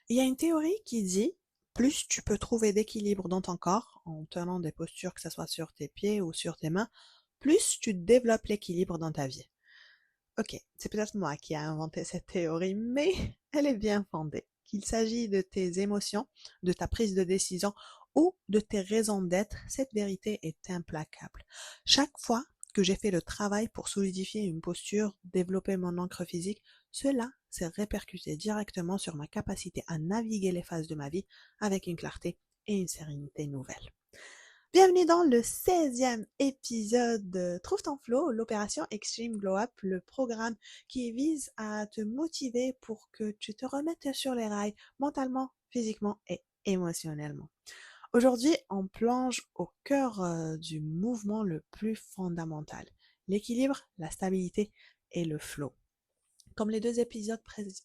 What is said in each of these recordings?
Il y a une théorie qui dit, plus tu peux trouver d'équilibre dans ton corps, en tenant des postures, que ce soit sur tes pieds ou sur tes mains, plus tu développes l'équilibre dans ta vie. Ok, c'est peut-être moi qui ai inventé cette théorie, mais elle est bien fondée. Qu'il s'agit de tes émotions, de ta prise de décision ou de tes raisons d'être, cette vérité est implacable. Chaque fois que j'ai fait le travail pour solidifier une posture, développer mon ancre physique, cela s'est répercuté directement sur ma capacité à naviguer les phases de ma vie avec une clarté et une sérénité nouvelles. Bienvenue dans le 16e épisode de Trouve ton flow, l'opération Extreme Glow Up, le programme qui vise à te motiver pour que tu te remettes sur les rails mentalement, physiquement et émotionnellement. Aujourd'hui, on plonge au cœur du mouvement le plus fondamental, l'équilibre, la stabilité et le flow. Comme les deux épisodes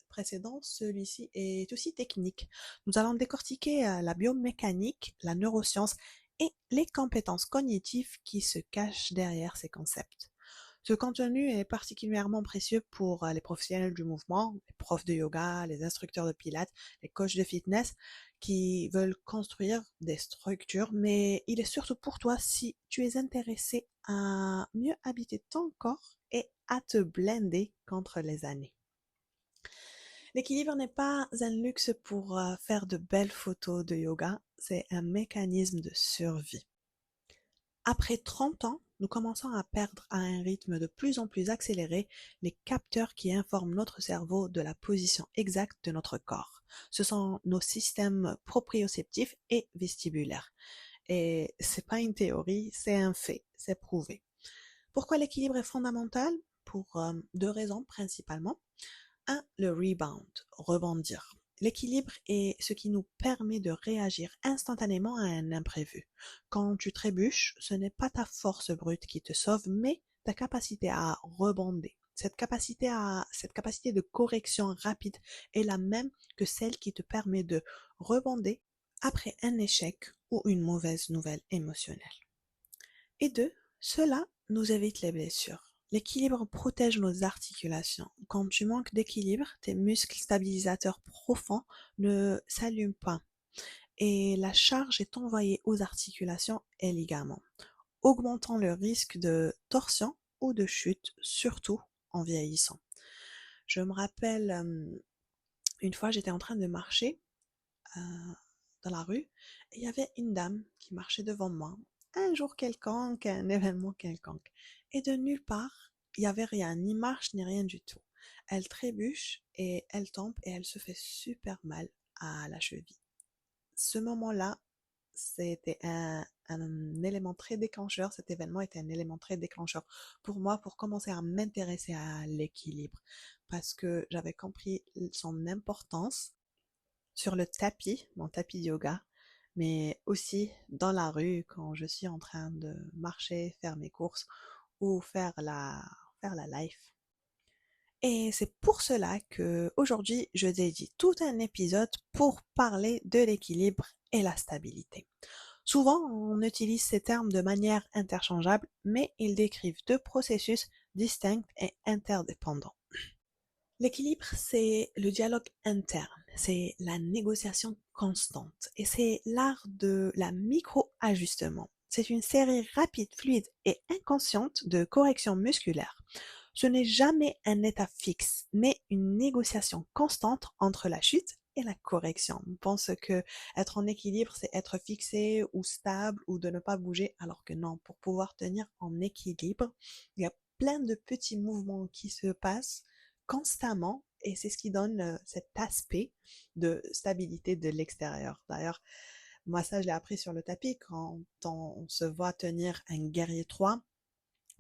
précédents, celui-ci est aussi technique. Nous allons décortiquer la biomécanique, la neuroscience et les compétences cognitives qui se cachent derrière ces concepts. Ce contenu est particulièrement précieux pour les professionnels du mouvement, les profs de yoga, les instructeurs de pilates, les coachs de fitness qui veulent construire des structures, mais il est surtout pour toi si tu es intéressé à mieux habiter ton corps et à te blender contre les années. L'équilibre n'est pas un luxe pour faire de belles photos de yoga, c'est un mécanisme de survie. Après 30 ans, nous commençons à perdre à un rythme de plus en plus accéléré les capteurs qui informent notre cerveau de la position exacte de notre corps. Ce sont nos systèmes proprioceptifs et vestibulaires. Et c'est pas une théorie, c'est un fait, c'est prouvé. Pourquoi l'équilibre est fondamental? Pour deux raisons principalement. 1. Le rebound, rebondir. L'équilibre est ce qui nous permet de réagir instantanément à un imprévu. Quand tu trébuches, ce n'est pas ta force brute qui te sauve, mais ta capacité à rebondir. Cette capacité de correction rapide est la même que celle qui te permet de rebondir après un échec ou une mauvaise nouvelle émotionnelle. Et 2. Cela nous évite les blessures. L'équilibre protège nos articulations. Quand tu manques d'équilibre, tes muscles stabilisateurs profonds ne s'allument pas et la charge est envoyée aux articulations et ligaments, augmentant le risque de torsion ou de chute, surtout en vieillissant. Je me rappelle, une fois j'étais en train de marcher euh, dans la rue et il y avait une dame qui marchait devant moi. Un jour quelconque, un événement quelconque. Et de nulle part, il n'y avait rien, ni marche, ni rien du tout. Elle trébuche et elle tombe et elle se fait super mal à la cheville. Ce moment-là, c'était un élément très déclencheur. Cet événement était un élément très déclencheur pour moi pour commencer à m'intéresser à l'équilibre parce que j'avais compris son importance sur le tapis, mon tapis de yoga, mais aussi dans la rue quand je suis en train de marcher, faire mes courses ou faire la life. Et c'est pour cela que aujourd'hui je dédie tout un épisode pour parler de l'équilibre et la stabilité. Souvent, on utilise ces termes de manière interchangeable, mais ils décrivent deux processus distincts et interdépendants. L'équilibre, c'est le dialogue interne, c'est la négociation constante et c'est l'art de la micro-ajustement. C'est une série rapide, fluide et inconsciente de corrections musculaires. Ce n'est jamais un état fixe, mais une négociation constante entre la chute et la correction. On pense que être en équilibre, c'est être fixé ou stable ou de ne pas bouger, alors que non, pour pouvoir tenir en équilibre, il y a plein de petits mouvements qui se passent constamment et c'est ce qui donne cet aspect de stabilité de l'extérieur. D'ailleurs, moi ça je l'ai appris sur le tapis quand on se voit tenir un guerrier 3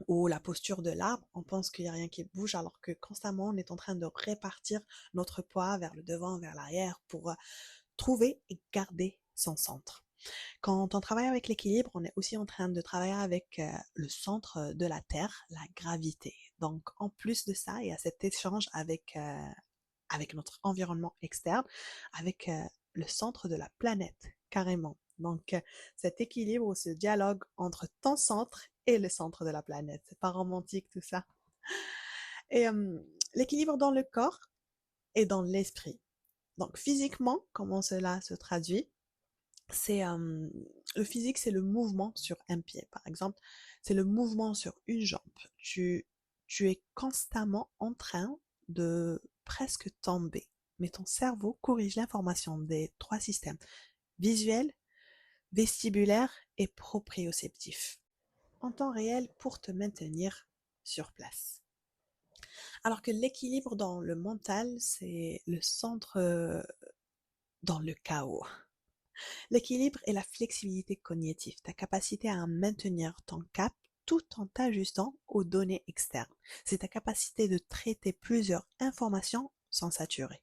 ou la posture de l'arbre, on pense qu'il n'y a rien qui bouge alors que constamment on est en train de répartir notre poids vers le devant, vers l'arrière pour trouver et garder son centre. Quand on travaille avec l'équilibre, on est aussi en train de travailler avec le centre de la Terre, la gravité. Donc, en plus de ça, il y a cet échange avec notre environnement externe, avec le centre de la planète, carrément. Donc, cet équilibre ou ce dialogue entre ton centre et le centre de la planète. C'est pas romantique tout ça. Et l'équilibre dans le corps et dans l'esprit. Donc physiquement, comment cela se traduit? C'est le physique, c'est le mouvement sur un pied, par exemple, c'est le mouvement sur une jambe. Tu es constamment en train de presque tomber, mais ton cerveau corrige l'information des trois systèmes visuel, vestibulaire et proprioceptif en temps réel pour te maintenir sur place. Alors que l'équilibre dans le mental, c'est le centre dans le chaos. L'équilibre est la flexibilité cognitive, ta capacité à maintenir ton cap tout en t'ajustant aux données externes. C'est ta capacité de traiter plusieurs informations sans saturer.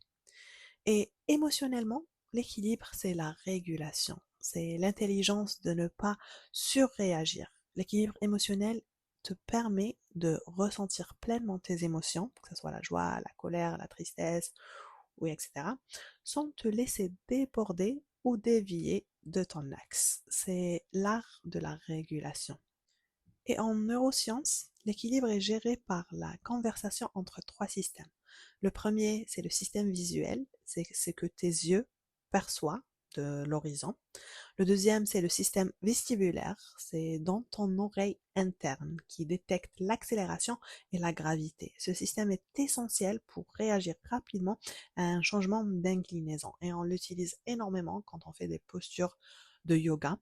Et émotionnellement, l'équilibre, c'est la régulation. C'est l'intelligence de ne pas surréagir. L'équilibre émotionnel te permet de ressentir pleinement tes émotions, que ce soit la joie, la colère, la tristesse, oui, etc., sans te laisser déborder ou dévier de ton axe. C'est l'art de la régulation. Et en neurosciences, l'équilibre est géré par la conversation entre trois systèmes. Le premier, c'est le système visuel, c'est ce que tes yeux perçoivent de l'horizon. Le deuxième, c'est le système vestibulaire, c'est dans ton oreille interne qui détecte l'accélération et la gravité. Ce système est essentiel pour réagir rapidement à un changement d'inclinaison et on l'utilise énormément quand on fait des postures de yoga,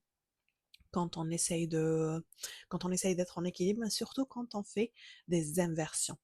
quand on essaye d'être en équilibre, mais surtout quand on fait des inversions.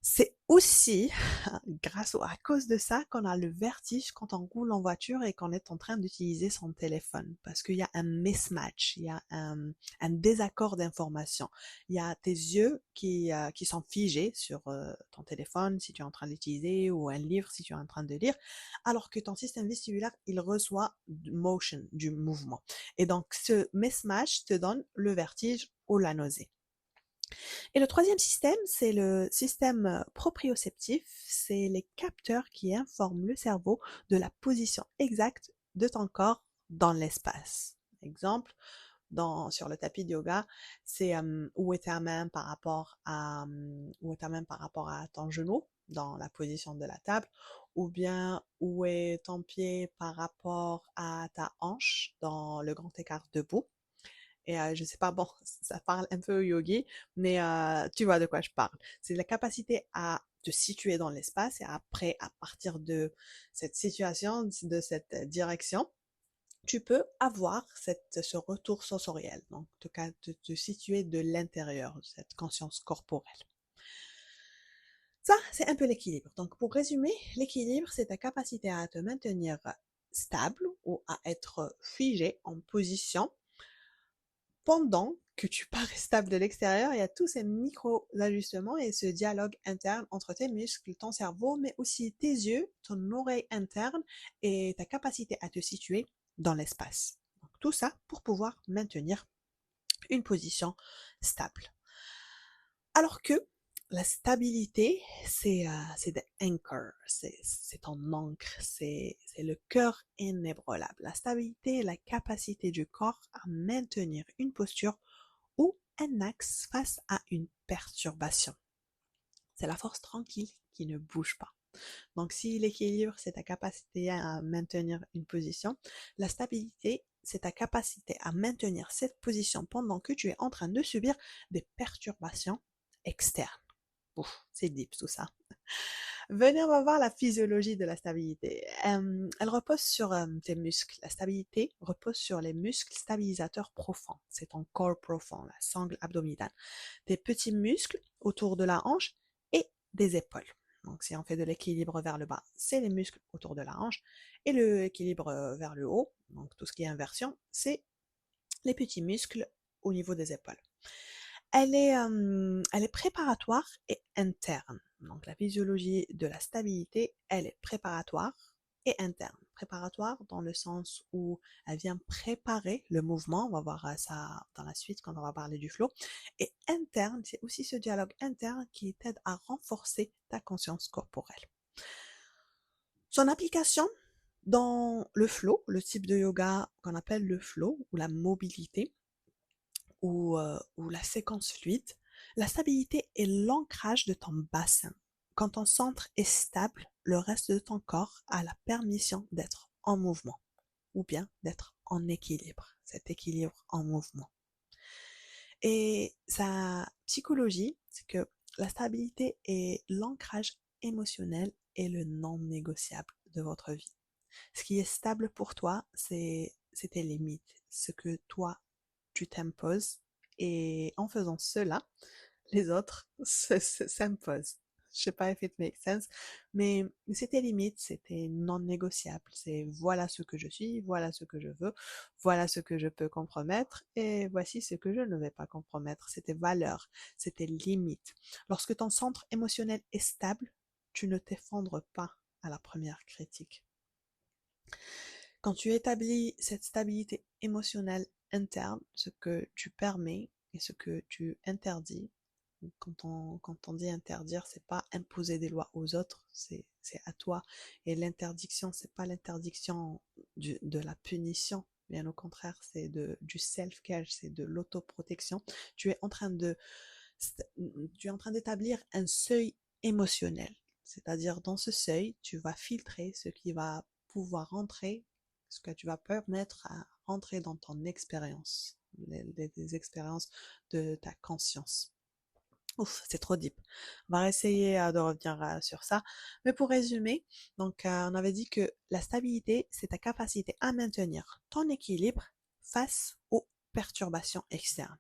C'est aussi à cause de ça qu'on a le vertige quand on roule en voiture et qu'on est en train d'utiliser son téléphone. Parce qu'il y a un mismatch, il y a un désaccord d'information. Il y a tes yeux qui sont figés sur ton téléphone si tu es en train d'utiliser ou un livre si tu es en train de lire, alors que ton système vestibulaire, il reçoit du mouvement. Et donc, ce mismatch te donne le vertige ou la nausée. Et le troisième système, c'est le système proprioceptif. C'est les capteurs qui informent le cerveau de la position exacte de ton corps dans l'espace. Exemple, sur le tapis de yoga, c'est où est ta main par rapport à ton genou dans la position de la table, ou bien où est ton pied par rapport à ta hanche dans le grand écart debout. Et je sais pas, bon, ça parle un peu au yogi, mais tu vois de quoi je parle. C'est la capacité à te situer dans l'espace et après, à partir de cette situation, de cette direction, tu peux avoir ce retour sensoriel. Donc, en tout cas, te situer de l'intérieur, cette conscience corporelle. Ça, c'est un peu l'équilibre. Donc, pour résumer, l'équilibre, c'est ta capacité à te maintenir stable ou à être figé en position pendant que tu parais stable de l'extérieur. Il y a tous ces micro-ajustements et ce dialogue interne entre tes muscles, ton cerveau, mais aussi tes yeux, ton oreille interne et ta capacité à te situer dans l'espace. Donc, tout ça pour pouvoir maintenir une position stable. Alors que la stabilité, c'est the anchor, c'est ton ancre, c'est le cœur inébranlable. La stabilité est la capacité du corps à maintenir une posture ou un axe face à une perturbation. C'est la force tranquille qui ne bouge pas. Donc si l'équilibre, c'est ta capacité à maintenir une position, la stabilité, c'est ta capacité à maintenir cette position pendant que tu es en train de subir des perturbations externes. Ouf, c'est deep tout ça. Venez, on va voir la physiologie de la stabilité. Elle repose sur tes muscles. La stabilité repose sur les muscles stabilisateurs profonds. C'est ton corps profond, la sangle abdominale. Des petits muscles autour de la hanche et des épaules. Donc, si on fait de l'équilibre vers le bas, c'est les muscles autour de la hanche. Et l'équilibre vers le haut, donc tout ce qui est inversion, c'est les petits muscles au niveau des épaules. Elle est préparatoire et interne. Donc la physiologie de la stabilité, elle est préparatoire et interne. Préparatoire dans le sens où elle vient préparer le mouvement, on va voir ça dans la suite quand on va parler du flow. Et interne, c'est aussi ce dialogue interne qui t'aide à renforcer ta conscience corporelle. Son application dans le flow, le type de yoga qu'on appelle le flow ou la mobilité, ou la séquence fluide, la stabilité est l'ancrage de ton bassin. Quand ton centre est stable, le reste de ton corps a la permission d'être en mouvement ou bien d'être en équilibre, cet équilibre en mouvement. Et sa psychologie, c'est que la stabilité et l'ancrage émotionnel est le non négociable de votre vie. Ce qui est stable pour toi, c'est tes limites, ce que toi, tu t'imposes. Et en faisant cela, les autres s'imposent. Je sais pas if it makes sense, mais c'est tes limites, c'est tes non négociables. C'est voilà ce que je suis, voilà ce que je veux, voilà ce que je peux compromettre et voici ce que je ne vais pas compromettre. C'est tes valeurs, c'est tes limites. Lorsque ton centre émotionnel est stable, tu ne t'effondres pas à la première critique. Quand tu établis cette stabilité émotionnelle interne, ce que tu permets et ce que tu interdis, quand on dit interdire, c'est pas imposer des lois aux autres, c'est à toi. Et l'interdiction, c'est pas l'interdiction de la punition, bien au contraire, c'est du self-care, c'est de l'autoprotection. Tu es en train d'établir un seuil émotionnel. C'est-à-dire, dans ce seuil, tu vas filtrer ce qui va pouvoir rentrer, ce que tu vas permettre à rentrer dans ton expérience, les expériences de ta conscience. Ouf, c'est trop deep. On va essayer de revenir sur ça. Mais pour résumer, donc on avait dit que la stabilité, c'est ta capacité à maintenir ton équilibre face aux perturbations externes.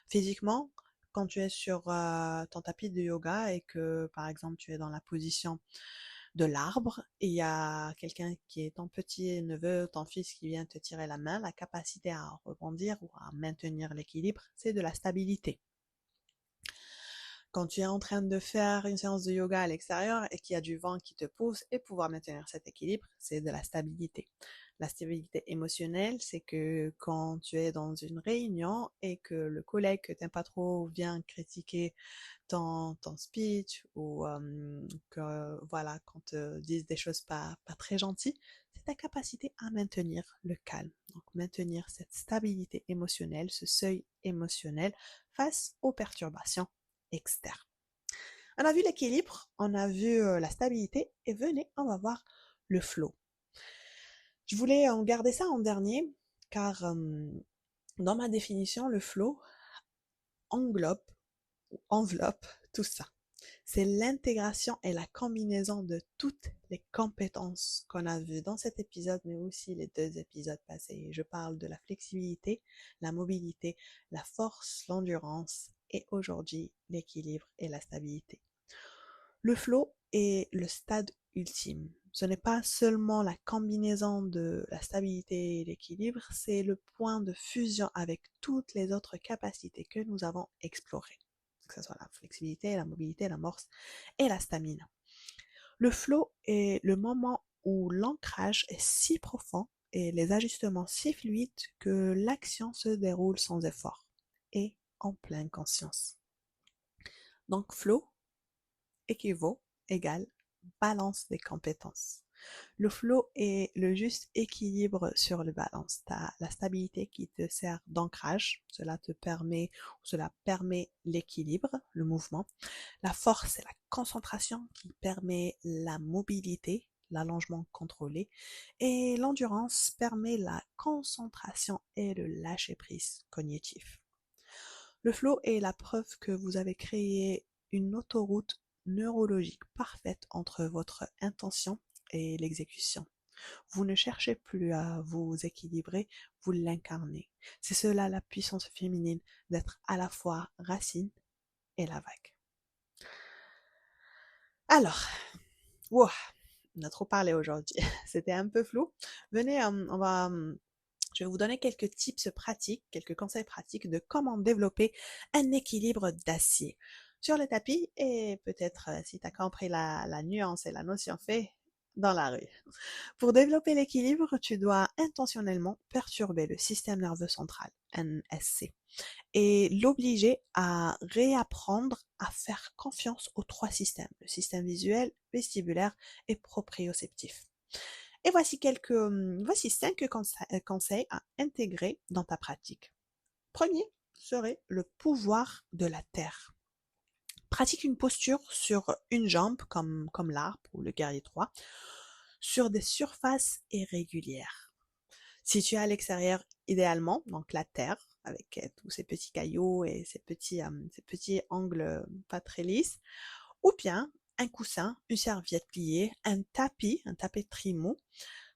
Physiquement, quand tu es sur ton tapis de yoga et que, par exemple, tu es dans la position de l'arbre et il y a quelqu'un qui est ton petit neveu, ton fils qui vient te tirer la main, la capacité à rebondir ou à maintenir l'équilibre, c'est de la stabilité. Quand tu es en train de faire une séance de yoga à l'extérieur et qu'il y a du vent qui te pousse et pouvoir maintenir cet équilibre, c'est de la stabilité. La stabilité émotionnelle, c'est que quand tu es dans une réunion et que le collègue que t'aimes pas trop vient critiquer ton speech ou que voilà, qu'on te dise des choses pas très gentilles, c'est ta capacité à maintenir le calme. Donc maintenir cette stabilité émotionnelle, ce seuil émotionnel face aux perturbations externes. On a vu l'équilibre, on a vu la stabilité et venez, on va voir le flow. Je voulais en garder ça en dernier car dans ma définition, le flow englobe ou enveloppe tout ça. C'est l'intégration et la combinaison de toutes les compétences qu'on a vues dans cet épisode, mais aussi les 2 épisodes passés. Je parle de la flexibilité, la mobilité, la force, l'endurance et aujourd'hui l'équilibre et la stabilité. Le flow est le stade ultime. Ce n'est pas seulement la combinaison de la stabilité et l'équilibre, c'est le point de fusion avec toutes les autres capacités que nous avons explorées, que ce soit la flexibilité, la mobilité, la force et la stamina. Le flow est le moment où l'ancrage est si profond et les ajustements si fluides que l'action se déroule sans effort et en pleine conscience. Donc flow équivaut égale balance des compétences. Le flow est le juste équilibre sur le balance. Tu as la stabilité qui te sert d'ancrage, cela permet l'équilibre, le mouvement. La force, c'est la concentration qui permet la mobilité, l'allongement contrôlé. Et l'endurance permet la concentration et le lâcher-prise cognitif. Le flow est la preuve que vous avez créé une autoroute neurologique parfaite entre votre intention et l'exécution. Vous ne cherchez plus à vous équilibrer, vous l'incarnez. C'est cela la puissance féminine, d'être à la fois racine et la vague. Alors, wow, on a trop parlé aujourd'hui. C'était un peu flou. Venez, je vais vous donner quelques tips pratiques, quelques conseils pratiques de comment développer un équilibre d'acier sur le tapis et peut-être, si tu as compris la nuance et la notion, fait dans la rue. Pour développer l'équilibre, tu dois intentionnellement perturber le système nerveux central, NSC, et l'obliger à réapprendre à faire confiance aux 3 systèmes, le système visuel, vestibulaire et proprioceptif. Et voici 5 conseils à intégrer dans ta pratique. Premier serait le pouvoir de la terre. Pratique une posture sur une jambe, comme l'arbre ou le guerrier 3, sur des surfaces irrégulières. Si tu es à l'extérieur, idéalement, donc la terre, avec tous ces petits cailloux et ces petits angles pas très lisses, ou bien un coussin, une serviette pliée, un tapis de trimo.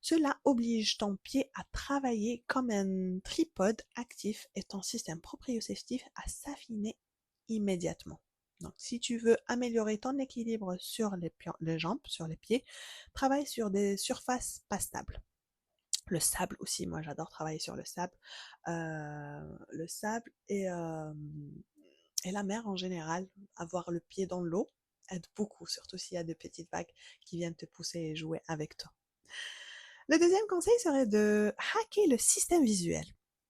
Cela oblige ton pied à travailler comme un tripode actif et ton système proprioceptif à s'affiner immédiatement. Donc, si tu veux améliorer ton équilibre sur les jambes, sur les pieds, travaille sur des surfaces pas stables. Le sable aussi, moi j'adore travailler sur le sable. Le sable et la mer en général, avoir le pied dans l'eau aide beaucoup, surtout s'il y a de petites vagues qui viennent te pousser et jouer avec toi. Le deuxième conseil serait de hacker le système visuel.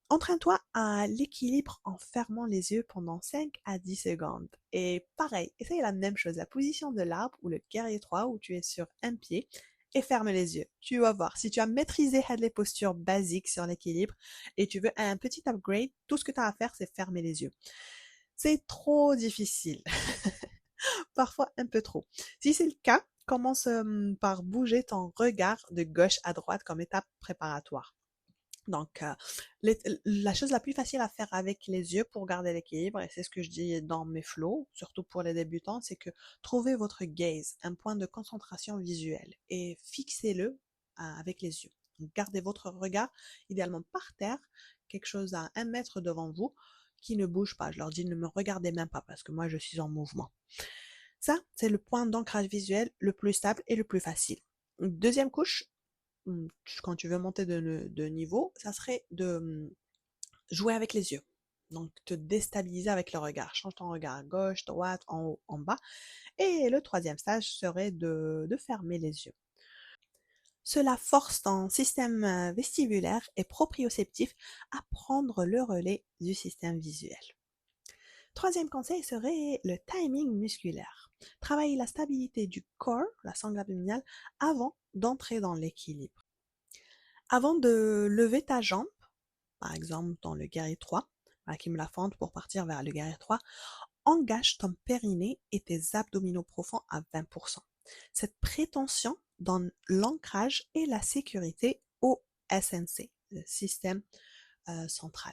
Entraîne-toi à l'équilibre en fermant les yeux pendant 5 à 10 secondes. Et pareil, essaye la même chose, la position de l'arbre ou le guerrier 3 où tu es sur un pied et ferme les yeux. Tu vas voir, si tu as maîtrisé les postures basiques sur l'équilibre et tu veux un petit upgrade, tout ce que tu as à faire, c'est fermer les yeux. C'est trop difficile. Parfois un peu trop. Si c'est le cas, commence par bouger ton regard de gauche à droite comme étape préparatoire. Donc, la chose la plus facile à faire avec les yeux pour garder l'équilibre, et c'est ce que je dis dans mes flows, surtout pour les débutants, c'est que trouvez votre gaze, un point de concentration visuelle, et fixez-le avec les yeux. Donc, gardez votre regard idéalement par terre, quelque chose à 1 mètre devant vous, qui ne bouge pas. Je leur dis ne me regardez même pas parce que moi je suis en mouvement. Ça, c'est le point d'ancrage visuel le plus stable et le plus facile. Deuxième couche, quand tu veux monter de niveau, ça serait de jouer avec les yeux. Donc, te déstabiliser avec le regard. Change ton regard à gauche, droite, en haut, en bas. Et le troisième stage serait de fermer les yeux. Cela force ton système vestibulaire et proprioceptif à prendre le relais du système visuel. Troisième conseil serait le timing musculaire. Travaille la stabilité du corps, la sangle abdominale, avant d'entrer dans l'équilibre. Avant de lever ta jambe, par exemple dans le guerrier 3, qui me la fente pour partir vers le guerrier 3, engage ton périnée et tes abdominaux profonds à 20%. Cette prétention donne l'ancrage et la sécurité au SNC, le système central.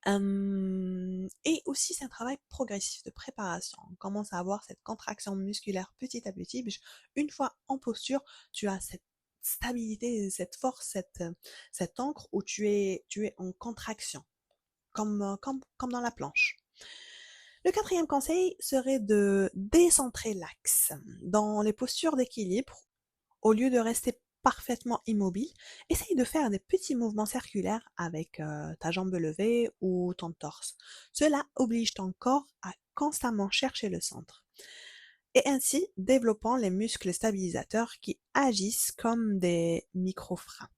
Et aussi, c'est un travail progressif de préparation. On commence à avoir cette contraction musculaire petit à petit. Une fois en posture, tu as cette stabilité, cette force, cette encre où tu es en contraction, comme dans la planche. Le quatrième conseil serait de décentrer l'axe. Dans les postures d'équilibre, au lieu de rester parfaitement immobile, essaye de faire des petits mouvements circulaires avec ta jambe levée ou ton torse. Cela oblige ton corps à constamment chercher le centre. Et ainsi, développant les muscles stabilisateurs qui agissent comme des micro-freins.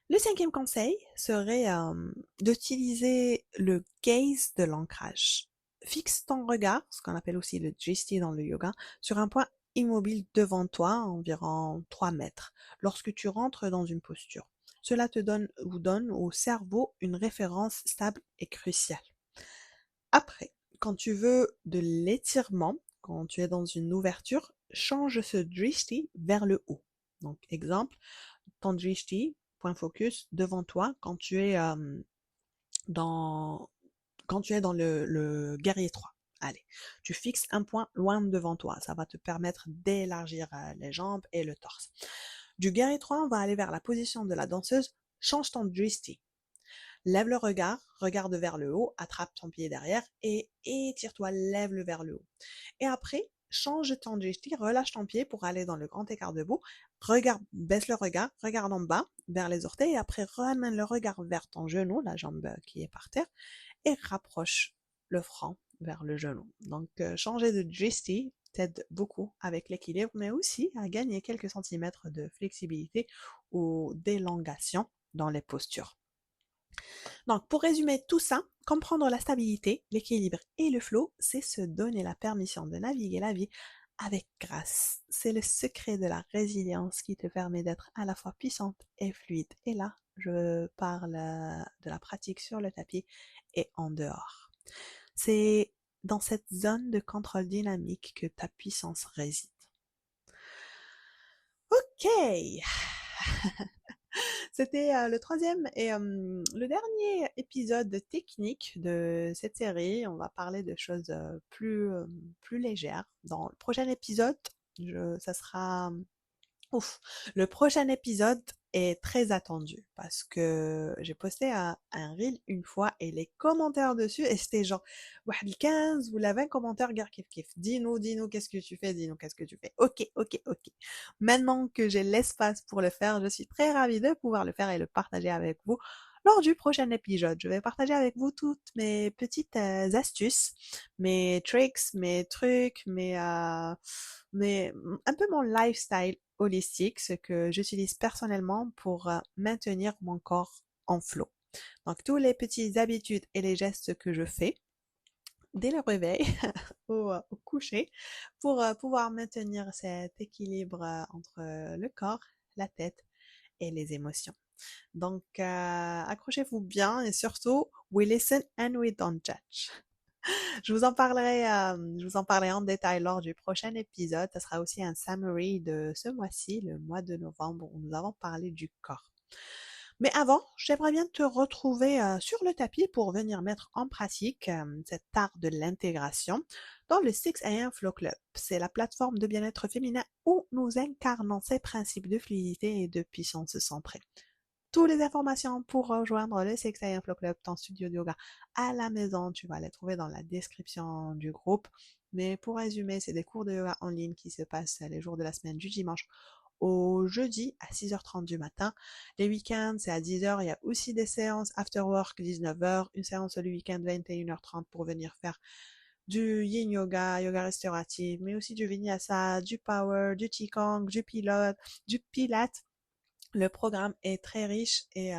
Le cinquième conseil serait d'utiliser le gaze de l'ancrage. Fixe ton regard, ce qu'on appelle aussi le drishti dans le yoga, sur un point immobile devant toi, environ 3 mètres, lorsque tu rentres dans une posture. Cela te donne au cerveau une référence stable et cruciale. Après, quand tu veux de l'étirement, quand tu es dans une ouverture, change ce drishti vers le haut. Donc, exemple, ton drishti, point focus, devant toi quand tu es dans le guerrier 3. Allez, tu fixes un point loin devant toi. Ça va te permettre d'élargir les jambes et le torse. Du guerrier 3, on va aller vers la position de la danseuse. Change ton drishti. Lève le regard, regarde vers le haut, attrape ton pied derrière et étire-toi, lève-le vers le haut. Et après, change ton drishti, relâche ton pied pour aller dans le grand écart debout. Regarde, baisse le regard, regarde en bas vers les orteils et après ramène le regard vers ton genou, la jambe qui est par terre, et rapproche le front vers le genou. Donc, changer de drishti t'aide beaucoup avec l'équilibre, mais aussi à gagner quelques centimètres de flexibilité ou d'élongation dans les postures. Donc, pour résumer tout ça, comprendre la stabilité, l'équilibre et le flow, c'est se donner la permission de naviguer la vie avec grâce. C'est le secret de la résilience qui te permet d'être à la fois puissante et fluide. Et là, je parle de la pratique sur le tapis et en dehors. C'est dans cette zone de contrôle dynamique que ta puissance réside. Ok, c'était le troisième et le dernier épisode technique de cette série. On va parler de choses plus légères. Dans le prochain épisode, ça sera Ouf, le prochain épisode est très attendu parce que j'ai posté un reel une fois et les commentaires dessus, et c'était genre, واحد ال 15 ou la 20 commentaires, gars, kiff kiff. Dis-nous, qu'est-ce que tu fais, dis-nous, qu'est-ce que tu fais. Ok. Maintenant que j'ai l'espace pour le faire, je suis très ravie de pouvoir le faire et le partager avec vous. Lors du prochain épisode, je vais partager avec vous toutes mes petites astuces, mes tricks, mes trucs, un peu mon lifestyle holistique, ce que j'utilise personnellement pour maintenir mon corps en flow. Donc, tous les petites habitudes et les gestes que je fais dès le réveil au coucher pour pouvoir maintenir cet équilibre entre le corps, la tête et les émotions. Donc, accrochez-vous bien et surtout, we listen and we don't judge. Je vous en parlerai en détail lors du prochain épisode. Ça sera aussi un summary de ce mois-ci, le mois de novembre, où nous avons parlé du corps. Mais avant, j'aimerais bien te retrouver sur le tapis pour venir mettre en pratique cet art de l'intégration dans le 6am Flow Club. C'est la plateforme de bien-être féminin où nous incarnons ces principes de fluidité et de puissance centrée. Toutes les informations pour rejoindre le 6am Flow Club, ton studio de yoga à la maison, tu vas les trouver dans la description du groupe. Mais pour résumer, c'est des cours de yoga en ligne qui se passent les jours de la semaine du dimanche au jeudi à 6h30 du matin. Les week-ends, c'est à 10h. Il y a aussi des séances after work 19h, une séance le week-end 21h30 pour venir faire du yin yoga, yoga restauratif, mais aussi du vinyasa, du power, du qigong, du pilate. Le programme est très riche et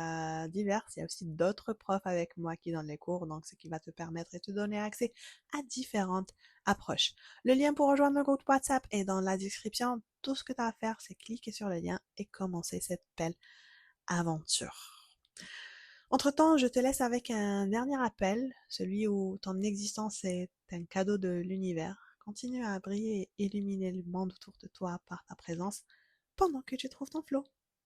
divers. Il y a aussi d'autres profs avec moi qui donnent les cours, donc ce qui va te permettre et te donner accès à différentes approches. Le lien pour rejoindre le groupe WhatsApp est dans la description. Tout ce que tu as à faire, c'est cliquer sur le lien et commencer cette belle aventure. Entre-temps, je te laisse avec un dernier appel, celui où ton existence est un cadeau de l'univers. Continue à briller et illuminer le monde autour de toi par ta présence pendant que tu trouves ton flow.